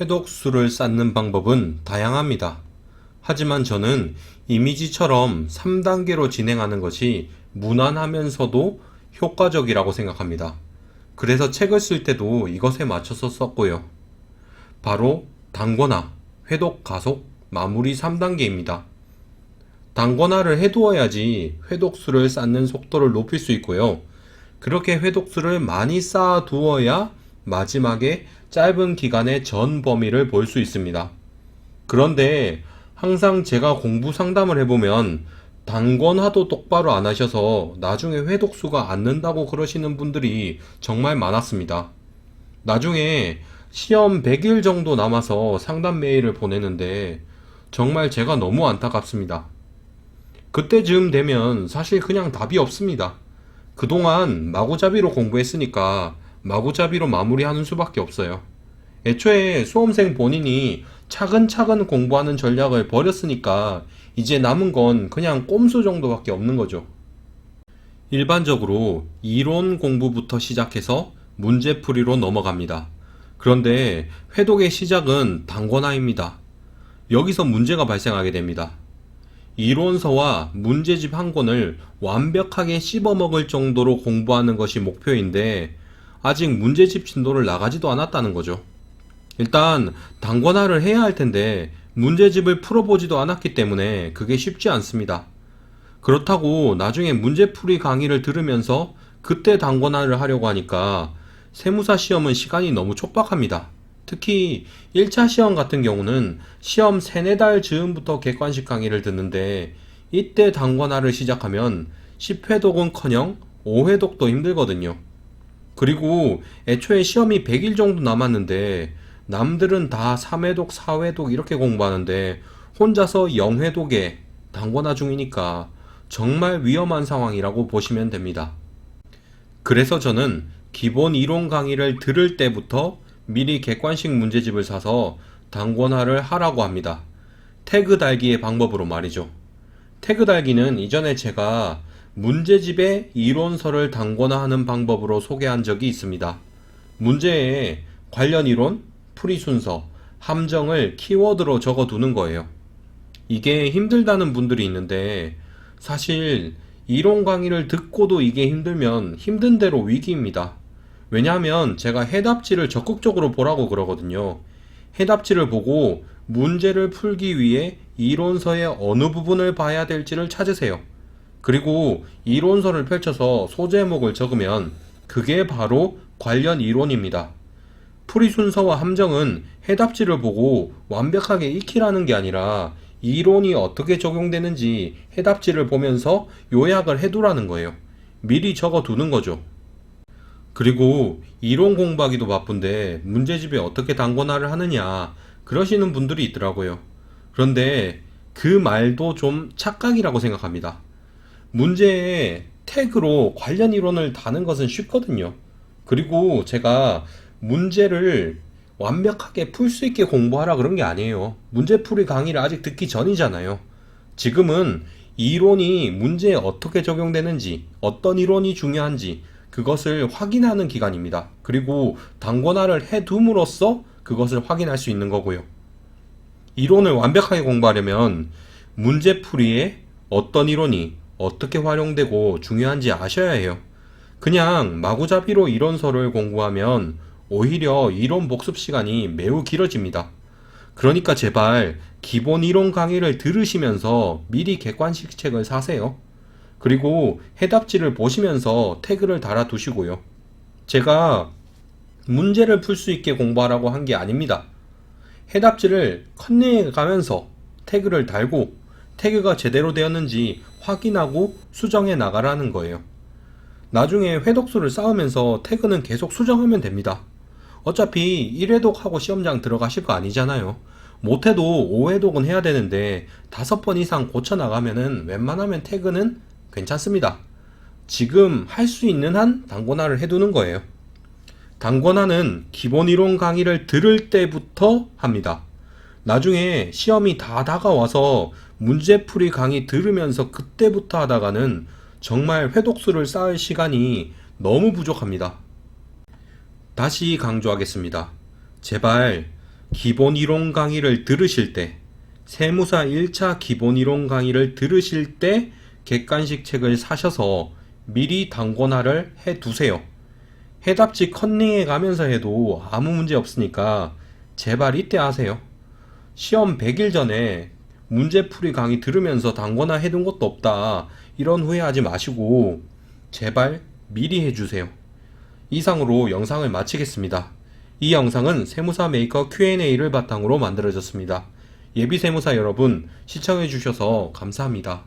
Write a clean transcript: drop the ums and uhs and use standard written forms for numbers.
회독수를 쌓는 방법은 다양합니다. 하지만 저는 이미지처럼 3단계로 진행하는 것이 무난하면서도 효과적이라고 생각합니다. 그래서 책을 쓸 때도 이것에 맞춰서 썼고요. 바로 단권화, 회독, 가속, 마무리 3단계입니다. 단권화를 해두어야지 회독수를 쌓는 속도를 높일 수 있고요. 그렇게 회독수를 많이 쌓아두어야 마지막에 짧은 기간의 전 범위를 볼 수 있습니다. 그런데 항상 제가 공부 상담을 해보면 단권화도 똑바로 안 하셔서 나중에 회독수가 안 는다고 그러시는 분들이 정말 많았습니다. 나중에 시험 100일 정도 남아서 상담 메일을 보내는데 정말 제가 너무 안타깝습니다. 그때쯤 되면 사실 그냥 답이 없습니다. 그동안 마구잡이로 공부했으니까 마구잡이로 마무리하는 수밖에 없어요. 애초에 수험생 본인이 차근차근 공부하는 전략을 버렸으니까 이제 남은 건 그냥 꼼수 정도밖에 없는 거죠. 일반적으로 이론 공부부터 시작해서 문제풀이로 넘어갑니다. 그런데 회독의 시작은 단권화입니다. 여기서 문제가 발생하게 됩니다. 이론서와 문제집 한 권을 완벽하게 씹어먹을 정도로 공부하는 것이 목표인데 아직 문제집 진도를 나가지도 않았다는 거죠. 일단 단권화를 해야 할 텐데 문제집을 풀어보지도 않았기 때문에 그게 쉽지 않습니다. 그렇다고 나중에 문제풀이 강의를 들으면서 그때 단권화를 하려고 하니까 세무사 시험은 시간이 너무 촉박합니다. 특히 1차 시험 같은 경우는 시험 3, 4달 즈음부터 객관식 강의를 듣는데 이때 단권화를 시작하면 10회독은커녕 5회독도 힘들거든요. 그리고 애초에 시험이 100일 정도 남았는데 남들은 다 3회독, 4회독 이렇게 공부하는데 혼자서 0회독에 단권화 중이니까 정말 위험한 상황이라고 보시면 됩니다. 그래서 저는 기본 이론 강의를 들을 때부터 미리 객관식 문제집을 사서 단권화를 하라고 합니다. 태그 달기의 방법으로 말이죠. 태그 달기는 이전에 제가 문제집의 이론서를 단권화하는 방법으로 소개한 적이 있습니다. 문제에 관련 이론, 풀이 순서, 함정을 키워드로 적어두는 거예요. 이게 힘들다는 분들이 있는데 사실 이론 강의를 듣고도 이게 힘들면 힘든 대로 위기입니다. 왜냐하면 제가 해답지를 적극적으로 보라고 그러거든요. 해답지를 보고 문제를 풀기 위해 이론서의 어느 부분을 봐야 될지를 찾으세요. 그리고 이론서를 펼쳐서 소제목을 적으면 그게 바로 관련 이론입니다. 풀이 순서와 함정은 해답지를 보고 완벽하게 익히라는 게 아니라 이론이 어떻게 적용되는지 해답지를 보면서 요약을 해두라는 거예요. 미리 적어두는 거죠. 그리고 이론 공부하기도 바쁜데 문제집에 어떻게 단권화를 하느냐 그러시는 분들이 있더라고요. 그런데 그 말도 좀 착각이라고 생각합니다. 문제에 태그로 관련 이론을 다는 것은 쉽거든요. 그리고 제가 문제를 완벽하게 풀 수 있게 공부하라 그런 게 아니에요. 문제풀이 강의를 아직 듣기 전이잖아요. 지금은 이론이 문제에 어떻게 적용되는지, 어떤 이론이 중요한지 그것을 확인하는 기간입니다. 그리고 단권화를 해둠으로써 그것을 확인할 수 있는 거고요. 이론을 완벽하게 공부하려면 문제풀이에 어떤 이론이 어떻게 활용되고 중요한지 아셔야 해요. 그냥 마구잡이로 이론서를 공부하면 오히려 이론 복습 시간이 매우 길어집니다. 그러니까 제발 기본 이론 강의를 들으시면서 미리 객관식 책을 사세요. 그리고 해답지를 보시면서 태그를 달아 두시고요. 제가 문제를 풀 수 있게 공부하라고 한 게 아닙니다. 해답지를 컨닝해 가면서 태그를 달고 태그가 제대로 되었는지 확인하고 수정해 나가라는 거예요. 나중에 회독수를 쌓으면서 태그는 계속 수정하면 됩니다. 어차피 1회독하고 시험장 들어가실 거 아니잖아요. 못해도 5회독은 해야 되는데 5번 이상 고쳐나가면은 웬만하면 태그는 괜찮습니다. 지금 할 수 있는 한 단권화를 해두는 거예요. 단권화는 기본 이론 강의를 들을 때부터 합니다. 나중에 시험이 다 다가와서 문제풀이 강의 들으면서 그때부터 하다가는 정말 회독수를 쌓을 시간이 너무 부족합니다. 다시 강조하겠습니다. 제발 기본 이론 강의를 들으실 때, 세무사 1차 기본 이론 강의를 들으실 때 객관식 책을 사셔서 미리 단권화를 해 두세요. 해답지 컨닝해 가면서 해도 아무 문제 없으니까 제발 이때 하세요. 시험 100일 전에 문제풀이 강의 들으면서 단권화 해둔 것도 없다, 이런 후회하지 마시고 제발 미리 해주세요. 이상으로 영상을 마치겠습니다. 이 영상은 세무사 메이커 Q&A를 바탕으로 만들어졌습니다. 예비세무사 여러분, 시청해주셔서 감사합니다.